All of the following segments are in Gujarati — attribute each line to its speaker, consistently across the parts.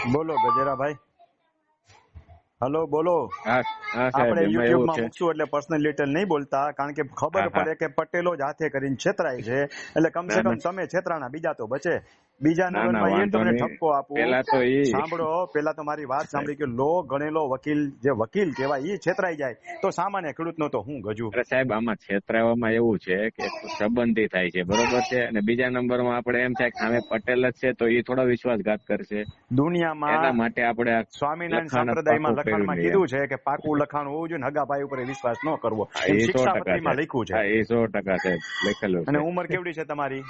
Speaker 1: બોલો ગજેરાભાઈ. હલો બોલો.
Speaker 2: હા હા સાહેબ,
Speaker 1: આપણે
Speaker 2: એમાં
Speaker 1: યુટ્યુબ
Speaker 2: એવું
Speaker 1: માં
Speaker 2: છે.
Speaker 1: મૂકશું એટલે પર્સનલ ડિટેલ નહીં બોલતા, કારણ કે ખબર
Speaker 2: હા હા
Speaker 1: પડે કે પટેલો જ હાથે કરીને છેતરાય છે. એટલે કમસે
Speaker 2: ના
Speaker 1: કમ
Speaker 2: ના
Speaker 1: તમે છેતરાણા, બીજા તો બચે. બીજા
Speaker 2: ના ના
Speaker 1: નંબરમાં એ
Speaker 2: વાંધો
Speaker 1: તમને
Speaker 2: નહીં.
Speaker 1: ઠપકો આપું,
Speaker 2: પેલા તો
Speaker 1: સાંભળો. પેલા તો મારી વાત સાંભળી કે લો ગણેલો વકીલ, જે વકીલ કહેવાય, એ છેતરાઈ જાય તો સામાન્ય ખેડૂતનો તો હું ગજુ.
Speaker 2: અરે સાહેબ, આમાં છેતરાવામાં એવું છે કે એક તો સંબંધી થાય છે, બરોબર છે, અને બીજા નંબરમાં આપણે એમ થાય કે સામે પટેલ જ છે તો એ થોડો વિશ્વાસઘાત કરશે. એના
Speaker 1: દુનિયામાં
Speaker 2: માટે આપણે આ
Speaker 1: સ્વામિનારાયણ
Speaker 2: લખાણ જ
Speaker 1: સંપ્રદાયમાં
Speaker 2: પાકું કર્યું
Speaker 1: લખાણમાં
Speaker 2: લઈએ.
Speaker 1: કીધું છે કે પાકું લખાણ હોવું જોઈએ ને હગાભાઈ ઉપર વિશ્વાસ ન કરવો,
Speaker 2: હા,
Speaker 1: એમ
Speaker 2: એ 100%
Speaker 1: શિક્ષાપત્રીમાં
Speaker 2: સાહેબ.
Speaker 1: લખ્યું છે.
Speaker 2: હા, એ 100% સાહેબ લખેલું
Speaker 1: અને
Speaker 2: છે.
Speaker 1: ઉંમર કેવડી છે તમારી?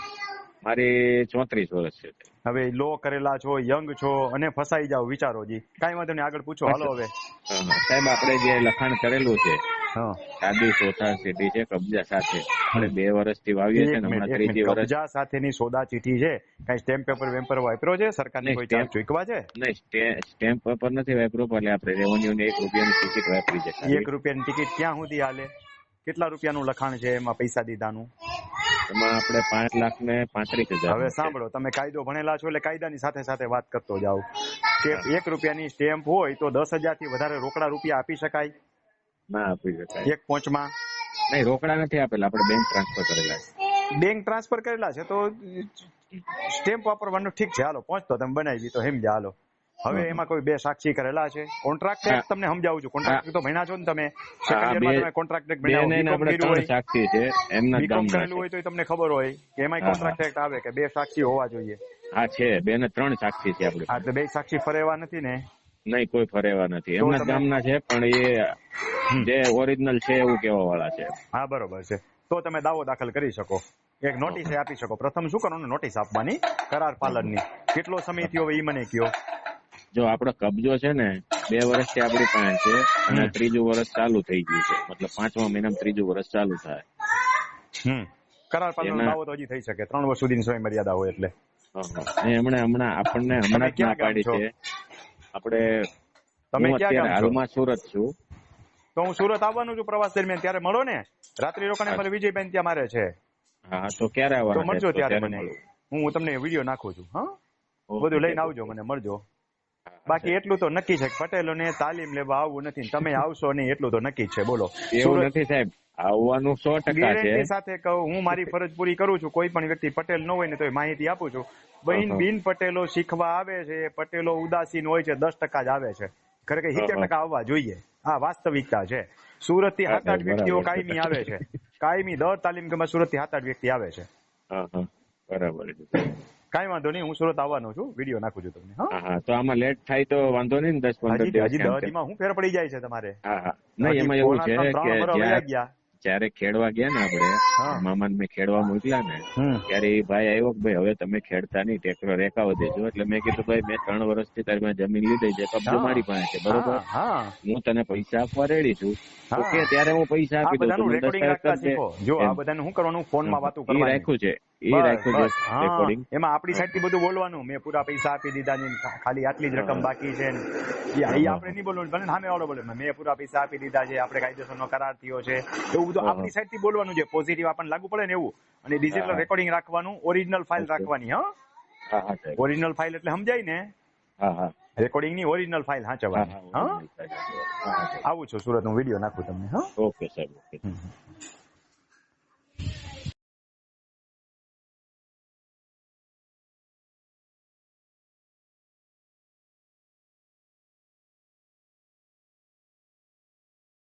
Speaker 2: મારી 34 વર્ષ છે.
Speaker 1: હવે લો કરેલા છો, યંગ છો અને ફસાઈ જાવ, વિચારો જી. કાંઈ વાંધો નહીં, આગળ પૂછો.
Speaker 2: બસ.
Speaker 1: હાલો હવે.
Speaker 2: હા હા સાહેબ, આપણે જે લખાણ કરેલું છે
Speaker 1: હા,
Speaker 2: સાદી સોસાયટી છે કબજા સાથે, આપણે 2 વર્ષથી વાવીએ છીએ
Speaker 1: એક
Speaker 2: ને
Speaker 1: મિનિટ
Speaker 2: હમણાં
Speaker 1: એક મિનિટ.
Speaker 2: 3જી વર્ષ.
Speaker 1: કબજા સાથેની સોદા ચીઠી છે, કઈ સ્ટેમ્પ પેપર વેમ્પર વાપર્યો છે? સરકારની
Speaker 2: નહીં
Speaker 1: કોઈ ચાર્જ
Speaker 2: સ્ટેમ્પ,
Speaker 1: ચૂકવા છે?
Speaker 2: નહીં સ્ટેમ્પ પેપર નથી વાપર્યું, એટલે આપણે રેવન્યુ ની 1 રૂપિયાની ટિકિટ વાપરી છે ખાલી.
Speaker 1: 1 રૂપિયાની ટિકિટ ક્યાં સુધી હાલે? કેટલા રૂપિયાનું લખાણ છે એમાં, પૈસા દીધાનું?
Speaker 2: એમાં આપણે 5,35,000
Speaker 1: હવે
Speaker 2: નું છે.
Speaker 1: સાંભળો, તમે કાયદો ભણેલા છો એટલે કાયદાની સાથે સાથે વાત કરતો જાઓ. કે
Speaker 2: હા.
Speaker 1: 1 રૂપિયાની સ્ટેમ્પ હોય તો 10,000 થી વધારે રોકડા રૂપિયા આપી શકાય
Speaker 2: ના આપી શકાય.
Speaker 1: એક પહોંચમાં?
Speaker 2: નહીં, રોકડા નથી આપેલા, આપણે બેંક ટ્રાન્સફર કરેલા છે.
Speaker 1: બેંક ટ્રાન્સફર કરેલા છે તો સ્ટેમ્પ વાપરવાનું ઠીક છે. હાલો, પહોંચતો તમે બનાવી તો સમજ્યા. હાલો, હવે
Speaker 2: હા
Speaker 1: એમાં કોઈ 2 સાક્ષી કરેલા છે? કોન્ટ્રાક્ટ
Speaker 2: હા
Speaker 1: એક્ટ તમને સમજાવું છું.
Speaker 2: હા
Speaker 1: કોન્ટ્રાક્ટ તો ભણ્યા છો ને તમે?
Speaker 2: હા
Speaker 1: સેકન્ડ
Speaker 2: હા,
Speaker 1: યરમાં તમે કોન્ટ્રાક્ટ એક્ટ ભણ્યા હો,
Speaker 2: ને
Speaker 1: બીકોમ
Speaker 2: આપણે
Speaker 1: કર્યું
Speaker 2: 3
Speaker 1: હોય,
Speaker 2: સાક્ષી છે, એમના જ
Speaker 1: બીકોમ
Speaker 2: ગામના
Speaker 1: કરેલું
Speaker 2: છે.
Speaker 1: હોય તો તમને ખબર હોય કે એમાં
Speaker 2: હા હા
Speaker 1: કોન્ટ્રાક્ટ એક્ટ આવે કે 2 સાક્ષી હોવા જોઈએ.
Speaker 2: હા છે, 2 ને 3 સાક્ષી છે આપણી
Speaker 1: હા,
Speaker 2: પાસે.
Speaker 1: એટલે 2 સાક્ષી ફરેવા નથી ને?
Speaker 2: નહીં, કોઈ ફરેવા નથી,
Speaker 1: તો
Speaker 2: એમના જ
Speaker 1: તમે
Speaker 2: ગામના છે, પણ એ જે ઓરિજિનલ છે એવું કેવા વાળા છે.
Speaker 1: હા, બરોબર છે. તો તમે દાવો દાખલ કરી શકો, એક નોટિસ
Speaker 2: હા
Speaker 1: આપી શકો. પ્રથમ શું કરવાનું? નોટિસ આપવાની કરાર
Speaker 2: હા
Speaker 1: પાલનની. કેટલો સમય
Speaker 2: હા.
Speaker 1: થયો હવે ઈ મને કયો.
Speaker 2: જો આપણો કબજો છે ને 2 વર્ષથી આપણી પાસે છે, અને
Speaker 1: હમ
Speaker 2: 3જું વર્ષ ચાલુ થઈ ગયું છે, મતલબ 5મા મહિનામાં 3જું વર્ષ ચાલુ થાય.
Speaker 1: હમ કરાર પાલનનો
Speaker 2: એના
Speaker 1: દાવો તો હજી થઈ શકે, 3 વર્ષ સુધીની સમય મર્યાદા હોય એટલે.
Speaker 2: હમણાં હમણાં આપણને
Speaker 1: તમે
Speaker 2: હમણાં જ ના
Speaker 1: ક્યાં ગામ
Speaker 2: પાડી
Speaker 1: છો?
Speaker 2: છે. આપણે,
Speaker 1: તમે
Speaker 2: હું
Speaker 1: ક્યાં
Speaker 2: અત્યારે
Speaker 1: ગામ છો?
Speaker 2: હાલમાં સુરત છું.
Speaker 1: તો હું સુરત આવવાનું છું પ્રવાસ દરમિયાન, ત્યારે મળો ને. રાત્રિ રોકાણે મારે વિજયબેન ત્યાં મારે છે,
Speaker 2: હા હા, તો ક્યારે
Speaker 1: તો
Speaker 2: આવવાના સાહેબ?
Speaker 1: મળજો
Speaker 2: તો
Speaker 1: ત્યારે
Speaker 2: ત્યારે
Speaker 1: મને.
Speaker 2: મળું.
Speaker 1: હું તમને વિડીયો નાખું છું. હા,
Speaker 2: ઓકે
Speaker 1: બધું લઈને
Speaker 2: સાહેબ,
Speaker 1: આવજો,
Speaker 2: ઓકે.
Speaker 1: મને મળજો.
Speaker 2: હા હા
Speaker 1: બાકી
Speaker 2: સાહેબ,
Speaker 1: એટલું તો નક્કી છે કે પટેલોને તાલીમ લેવા આવવું નથી ને તમે આવશો નહીં, એટલું તો નક્કી જ છે. બોલો.
Speaker 2: એવું
Speaker 1: સુરત
Speaker 2: નથી સાહેબ, આવવાનું 100% છે.
Speaker 1: ગેરંટી સાથે કહું, હું મારી ફરજ પૂરી કરું છું. કોઈ પણ વ્યક્તિ પટેલ ન હોય ને તો એ માહિતી આપું છું. બિન પટેલો શીખવા આવે છે, પટેલો ઉદાસીન હોય છે, 10% જ આવે છે. ખરેખર 70% આવવા જોઈએ. આ વાસ્તવિકતા છે. સુરત થી
Speaker 2: હા
Speaker 1: 7-8
Speaker 2: સાહેબ,
Speaker 1: વ્યક્તિઓ
Speaker 2: બરાબર છે.
Speaker 1: કાયમી આવે છે. કાયમી દર તાલીમ કે સુરત થી 7-8 વ્યક્તિ આવે છે.
Speaker 2: હા હા, બરાબર છે સાહેબ.
Speaker 1: કાંઈ વાંધો નહીં, હું સુરત આવવાનો છું, વિડીયો નાખું છું તમને. હા,
Speaker 2: હા હા, તો આમાં લેટ થાય તો વાંધો નહીં ને, 10-15
Speaker 1: હજી
Speaker 2: દિવસ
Speaker 1: હજી
Speaker 2: એમ
Speaker 1: 10
Speaker 2: તેમ.
Speaker 1: દીમાં હું ફેર પડી જાય છે તમારે?
Speaker 2: હા હા, નહીં,
Speaker 1: હજી
Speaker 2: એમાં એવું
Speaker 1: પોણા
Speaker 2: છે કે
Speaker 1: 3 વર્ષ વયા ગયા.
Speaker 2: જ્યારે ખેડવા ગયા ને આપણે,
Speaker 1: હા.
Speaker 2: મામાને મેં ખેડવા મોકલ્યા ને, ત્યારે એ ભાઈ આવ્યો કે ભાઈ હવે તમે ખેડતા નહીં, ટ્રેક્ટર રેકાવ દેજો. એટલે મેં કીધું ભાઈ મેં 3 વર્ષથી તારી પાસે જમીન લીધી છે, કબજો
Speaker 1: હા
Speaker 2: મારી પાસે છે, બરોબર,
Speaker 1: હા હા
Speaker 2: હું તને પૈસા આપવા રેડી છું, તો
Speaker 1: હા.
Speaker 2: કે ત્યારે હું પૈસા
Speaker 1: આ
Speaker 2: આપી દઉં, તું
Speaker 1: બધાનું
Speaker 2: મને
Speaker 1: રેકોર્ડિંગ
Speaker 2: દસ્તાવેજ
Speaker 1: રાખતા
Speaker 2: કરી દે.
Speaker 1: શીખો. જો આ
Speaker 2: એમ.
Speaker 1: બધાનું શું કરવાનું, ફોનમાં વાતો
Speaker 2: એ
Speaker 1: કરવાની.
Speaker 2: રાખ્યું છે, એ
Speaker 1: બસ
Speaker 2: રાખ્યું છે
Speaker 1: બસ. હા,
Speaker 2: રેકોર્ડિંગ.
Speaker 1: એમાં આપણી સાઈડ થી બધું બોલવાનું. મેં પૂરા પૈસા આપી દીધા ને ખાલી આટલી જ રકમ બાકી છે ને. એ આપણે નહીં બોલવાનું, ભલે સામે વાળો બોલે મેં પૂરા પૈસા આપી દીધા છે, આપણે કાયદેસરનો કરાર થયો છે, એવું બધું આપણી સાઈડ થી બોલવાનું છે. પોઝિટિવ આપણને લાગુ પડે ને એવું. અને ડિજિટલ રેકોર્ડિંગ રાખવાનું, ઓરિજિનલ ફાઇલ રાખવાની. હા,
Speaker 2: હા હા સાહેબ.
Speaker 1: ઓરિજિનલ ફાઇલ એટલે સમજાય ને?
Speaker 2: હા હા
Speaker 1: રેકોર્ડિંગ ની ઓરિજિનલ ફાઇલ
Speaker 2: હા
Speaker 1: સાચવવાની.
Speaker 2: હા,
Speaker 1: હા,
Speaker 2: ઓરિજિનલ સાહેબ. હા હા સાહેબ.
Speaker 1: આવું છું સુરત, હું વિડીયો નાખું તમને. હા.
Speaker 2: ઓકે સાહેબ, ઓકે.